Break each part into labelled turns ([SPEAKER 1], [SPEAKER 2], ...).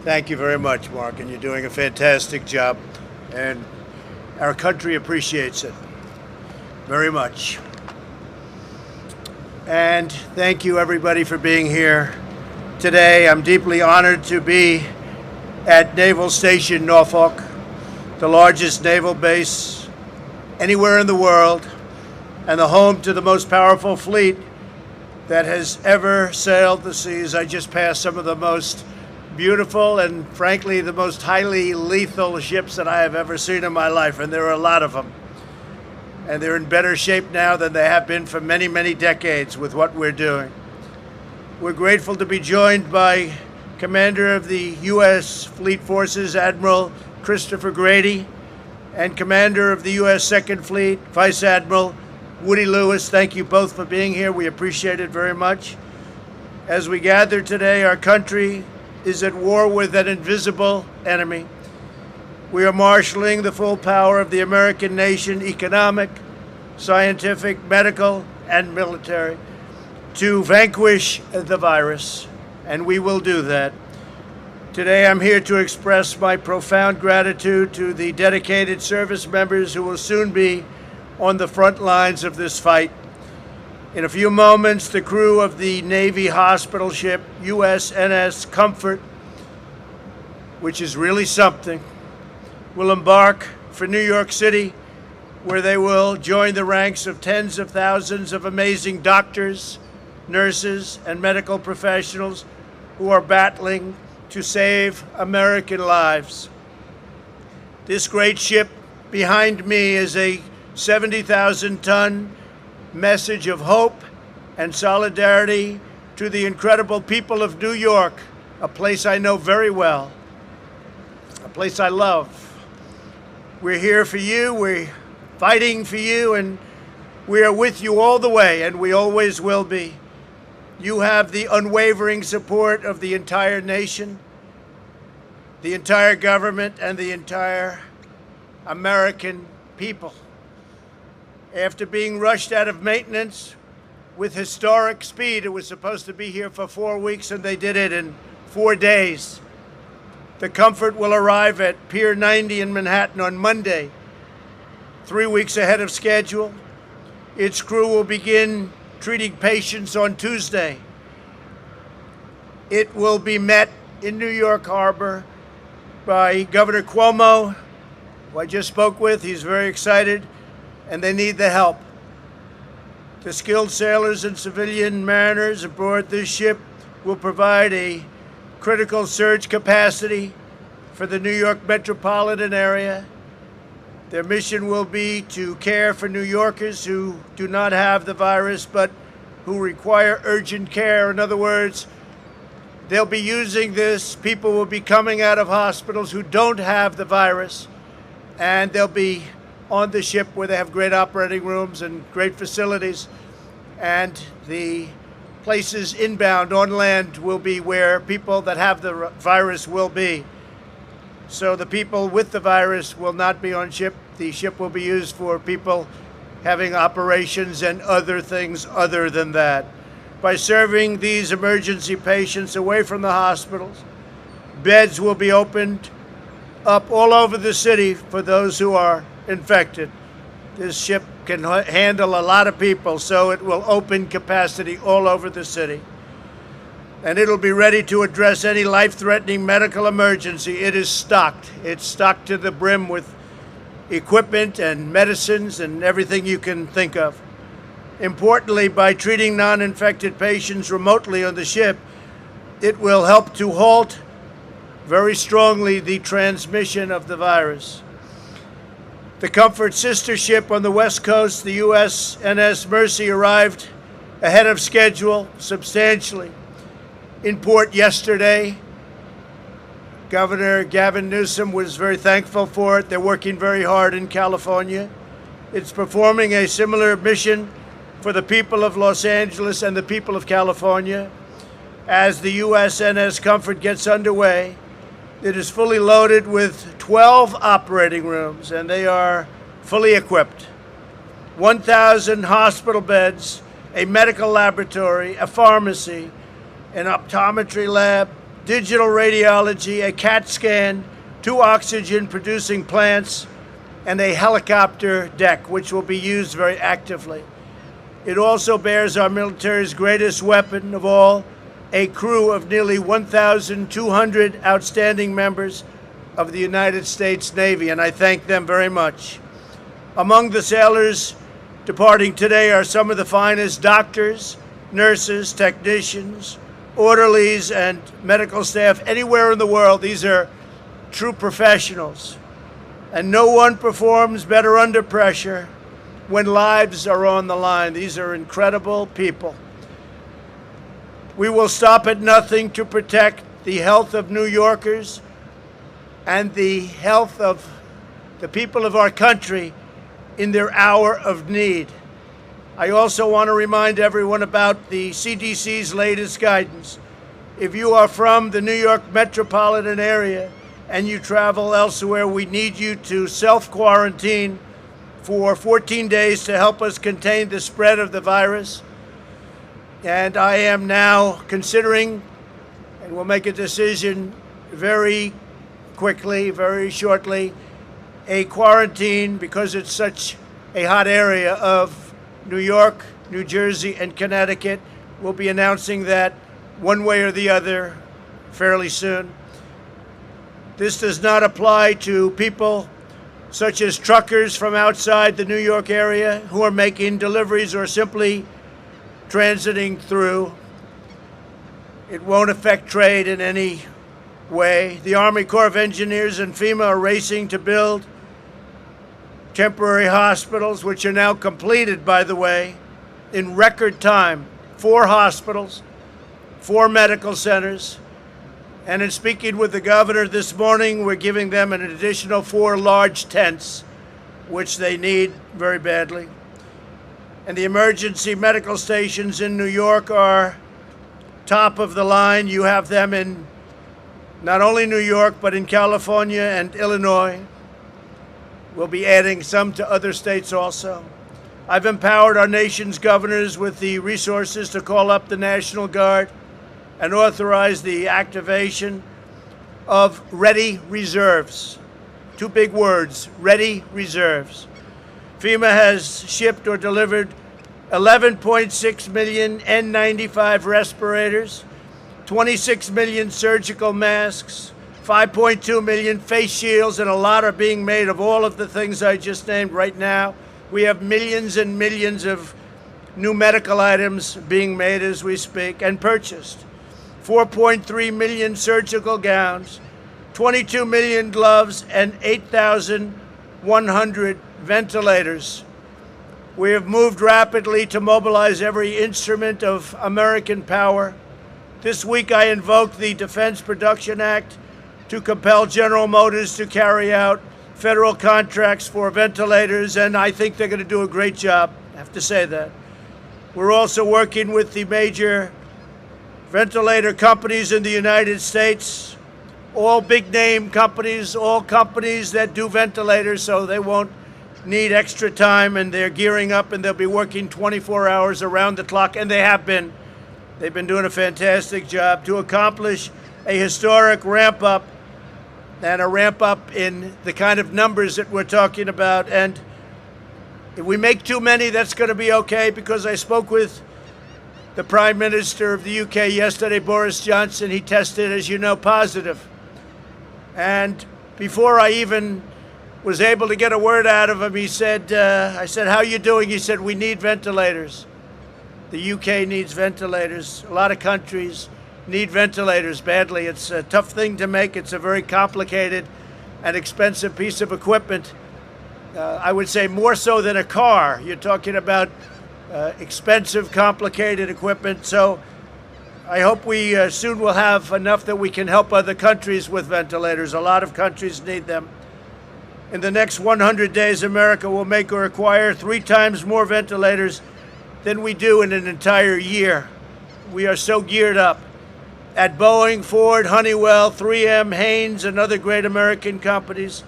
[SPEAKER 1] Thank you very much, Mark, and you're doing a fantastic job, and our country appreciates it very much. And thank you, everybody, for being here today. I'm deeply honored to be at Naval Station Norfolk, the largest naval base anywhere in the world, and the home to the most powerful fleet that has ever sailed the seas. I just passed some of the most beautiful and, frankly, the most highly lethal ships that I have ever seen in my life, and there are a lot of them. And they're in better shape now than they have been for many, many decades with what we're doing. We're grateful to be joined by Commander of the U.S. Fleet Forces, Admiral Christopher Grady, and Commander of the U.S. Second Fleet, Vice Admiral Woody Lewis. Thank you both for being here. We appreciate it very much. As we gather today, our country is at war with an invisible enemy. We are marshaling the full power of the American nation, economic, scientific, medical, and military, to vanquish the virus, and we will do that. Today, I'm here to express my profound gratitude to the dedicated service members who will soon be on the front lines of this fight. In a few moments, the crew of the Navy hospital ship USNS Comfort, which is really something, will embark for New York City, where they will join the ranks of tens of thousands of amazing doctors, nurses, and medical professionals who are battling to save American lives. This great ship behind me is a 70,000-ton message of hope and solidarity to the incredible people of New York, a place I know very well, a place I love. We're here for you, we're fighting for you, and we are with you all the way, and we always will be. You have the unwavering support of the entire nation, the entire government, and the entire American people. After being rushed out of maintenance with historic speed, it was supposed to be here for 4 weeks, and they did it in 4 days. The Comfort will arrive at Pier 90 in Manhattan on Monday, 3 weeks ahead of schedule. Its crew will begin treating patients on Tuesday. It will be met in New York Harbor by Governor Cuomo, who I just spoke with. He's very excited, and they need the help. The skilled sailors and civilian mariners aboard this ship will provide a critical surge capacity for the New York metropolitan area. Their mission will be to care for New Yorkers who do not have the virus, but who require urgent care. In other words, they'll be using this. People will be coming out of hospitals who don't have the virus, and they'll be on the ship where they have great operating rooms and great facilities. And the places inbound on land will be where people that have the virus will be. So the people with the virus will not be on ship. The ship will be used for people having operations and other things other than that. By serving these emergency patients away from the hospitals, beds will be opened up all over the city for those who are infected. This ship can handle a lot of people, so it will open capacity all over the city. And it'll be ready to address any life-threatening medical emergency. It is stocked. It's stocked to the brim with equipment and medicines and everything you can think of. Importantly, by treating non-infected patients remotely on the ship, it will help to halt very strongly the transmission of the virus. The Comfort sister ship on the West Coast, the USNS Mercy, arrived ahead of schedule substantially in port yesterday. Governor Gavin Newsom was very thankful for it. They're working very hard in California. It's performing a similar mission for the people of Los Angeles and the people of California. As the USNS Comfort gets underway, it is fully loaded with 12 operating rooms, and they are fully equipped. 1,000 hospital beds, a medical laboratory, a pharmacy, an optometry lab, digital radiology, a CAT scan, 2 oxygen-producing plants, and a helicopter deck, which will be used very actively. It also bears our military's greatest weapon of all, a crew of nearly 1,200 outstanding members of the United States Navy, and I thank them very much. Among the sailors departing today are some of the finest doctors, nurses, technicians, orderlies, and medical staff anywhere in the world. These are true professionals, and no one performs better under pressure when lives are on the line. These are incredible people. We will stop at nothing to protect the health of New Yorkers and the health of the people of our country in their hour of need. I also want to remind everyone about the CDC's latest guidance. If you are from the New York metropolitan area and you travel elsewhere, we need you to self-quarantine for 14 days to help us contain the spread of the virus. And I am now considering, and we'll make a decision very quickly, very shortly, a quarantine, because it's such a hot area, of New York, New Jersey, and Connecticut. We'll be announcing that one way or the other fairly soon. This does not apply to people such as truckers from outside the New York area who are making deliveries or simply transiting through. It won't affect trade in any way. The Army Corps of Engineers and FEMA are racing to build temporary hospitals, which are now completed, by the way, in record time. 4 hospitals, 4 medical centers. And in speaking with the governor this morning, we're giving them an additional 4 large tents, which they need very badly. And the emergency medical stations in New York are top of the line. You have them in not only New York, but in California and Illinois. We'll be adding some to other states also. I've empowered our nation's governors with the resources to call up the National Guard and authorize the activation of ready reserves. 2 big words, ready reserves. FEMA has shipped or delivered 11.6 million N95 respirators, 26 million surgical masks, 5.2 million face shields, and a lot are being made of all of the things I just named right now. We have millions and millions of new medical items being made as we speak and purchased. 4.3 million surgical gowns, 22 million gloves, and 8,100 ventilators. We have moved rapidly to mobilize every instrument of American power. This week I invoked the Defense Production Act to compel General Motors to carry out federal contracts for ventilators, and I think they're going to do a great job. I have to say that. We're also working with the major ventilator companies in the United States, all big-name companies, all companies that do ventilators, so they won't need extra time, and they're gearing up, and they'll be working 24 hours around the clock, and they have been. They've been doing a fantastic job to accomplish a historic ramp-up, and a ramp-up in the kind of numbers that we're talking about. And if we make too many, that's going to be okay, because I spoke with the Prime Minister of the UK yesterday, Boris Johnson. He tested, as you know, positive. And before I even was able to get a word out of him, he said, I said, how are you doing? He said, we need ventilators. The UK needs ventilators. A lot of countries need ventilators badly. It's a tough thing to make. It's a very complicated and expensive piece of equipment. I would say more so than a car. You're talking about expensive, complicated equipment. So I hope we soon will have enough that we can help other countries with ventilators. A lot of countries need them. In the next 100 days, America will make or acquire 3 times more ventilators than we do in an entire year. We are so geared up. At Boeing, Ford, Honeywell, 3M, Haynes, and other great American companies,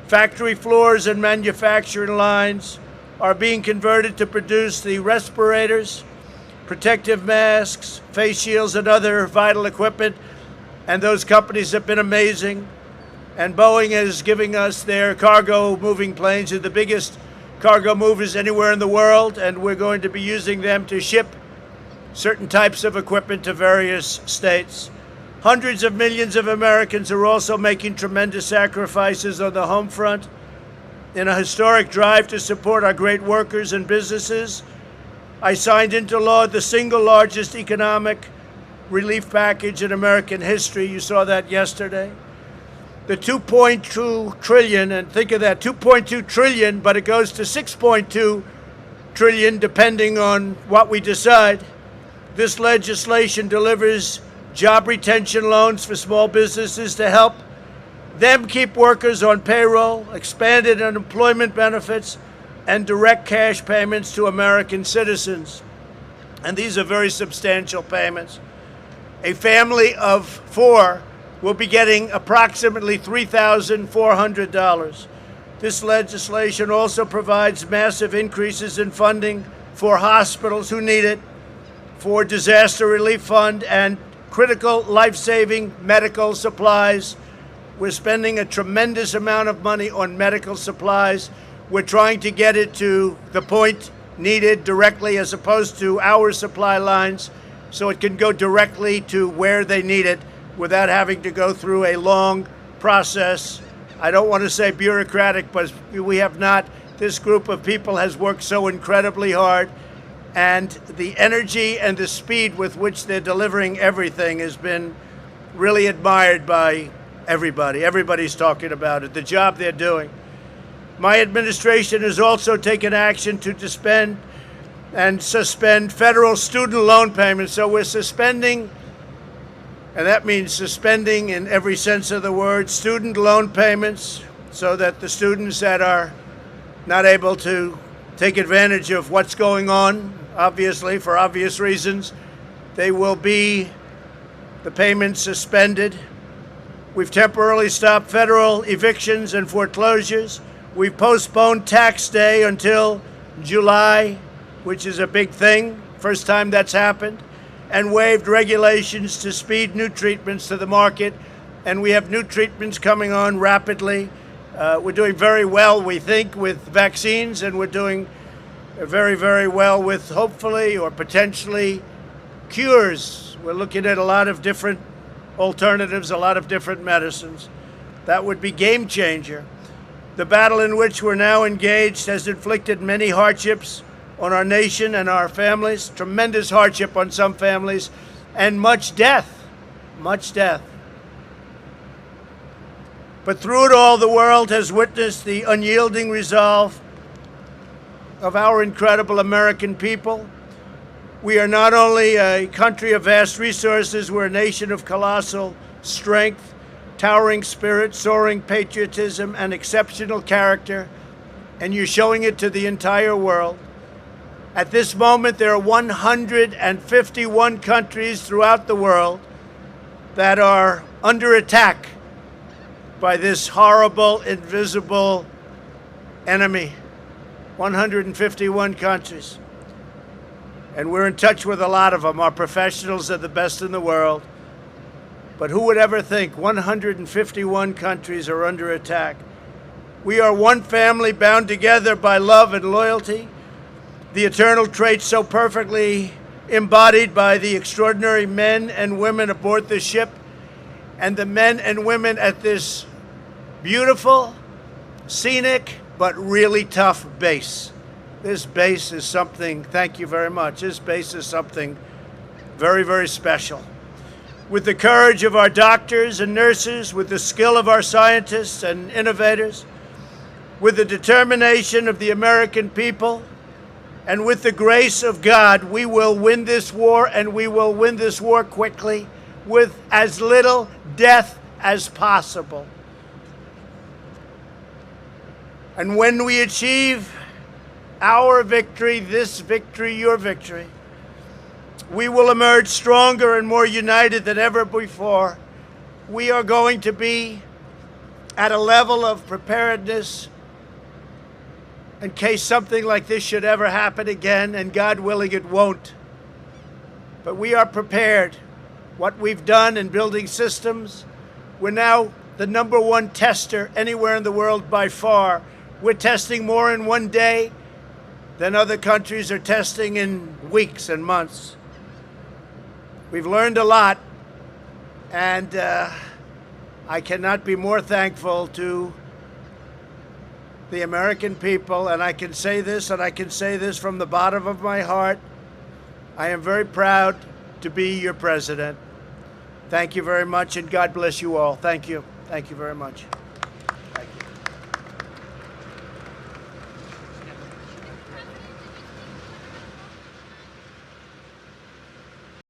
[SPEAKER 1] factory floors and manufacturing lines are being converted to produce the respirators, protective masks, face shields, and other vital equipment. and those companies have been amazing. And Boeing is giving us their cargo moving planes. They're the biggest cargo movers anywhere in the world, and we're going to be using them to ship certain types of equipment to various states. Hundreds of millions of Americans are also making tremendous sacrifices on the home front in a historic drive to support our great workers and businesses. I signed into law the single largest economic relief package in American history. You saw that yesterday. The 2.2 trillion, and think of that, 2.2 trillion, but it goes to 6.2 trillion depending on what we decide. This legislation delivers job retention loans for small businesses to help them keep workers on payroll, expanded unemployment benefits, and direct cash payments to American citizens. And these are very substantial payments. A family of 4 will be getting approximately $3,400. This legislation also provides massive increases in funding for hospitals who need it, for disaster relief fund, and critical life-saving medical supplies. We're spending a tremendous amount of money on medical supplies. We're trying to get it to the point needed directly as opposed to our supply lines, so it can go directly to where they need it without having to go through a long process. I don't want to say bureaucratic, but we have not. This group of people has worked so incredibly hard, and the energy and the speed with which they're delivering everything has been really admired by everybody. Everybody's talking about it, the job they're doing. My administration has also taken action to suspend federal student loan payments. So we're suspending, and that means suspending in every sense of the word, student loan payments so that the students that are not able to take advantage of what's going on, obviously, for obvious reasons, they will be the payments suspended. We've temporarily stopped federal evictions and foreclosures. We've postponed tax day until July, which is a big thing, first time that's happened, and waived regulations to speed new treatments to the market. And we have new treatments coming on rapidly. We're doing very well, we think, with vaccines, and we're doing very, very well with hopefully or potentially cures. We're looking at a lot of different alternatives, a lot of different medicines. That would be game changer. The battle in which we're now engaged has inflicted many hardships on our nation and our families, tremendous hardship on some families, and much death, much death. But through it all, the world has witnessed the unyielding resolve of our incredible American people. We are not only a country of vast resources, we're a nation of colossal strength, towering spirit, soaring patriotism, and exceptional character, and you're showing it to the entire world. At this moment, there are 151 countries throughout the world that are under attack by this horrible, invisible enemy. 151 countries. And we're in touch with a lot of them. Our professionals are the best in the world. But who would ever think 151 countries are under attack? We are one family bound together by love and loyalty, the eternal traits so perfectly embodied by the extraordinary men and women aboard the ship and the men and women at this beautiful, scenic, but really tough base. This base is something, thank you very much, this base is something very, very special. With the courage of our doctors and nurses, with the skill of our scientists and innovators, with the determination of the American people, and with the grace of God, we will win this war, and we will win this war quickly with as little death as possible. And when we achieve our victory, this victory, your victory, we will emerge stronger and more united than ever before. We are going to be at a level of preparedness in case something like this should ever happen again, and God willing it won't. But we are prepared. what we've done in building systems. We're now the #1 tester anywhere in the world by far. We're testing more in one day than other countries are testing in weeks and months. We've learned a lot, and I cannot be more thankful to the American people, and I can say this, and I can say this from the bottom of my heart. I am very proud to be your president. Thank you very much, and God bless you all. Thank you. Thank you very much.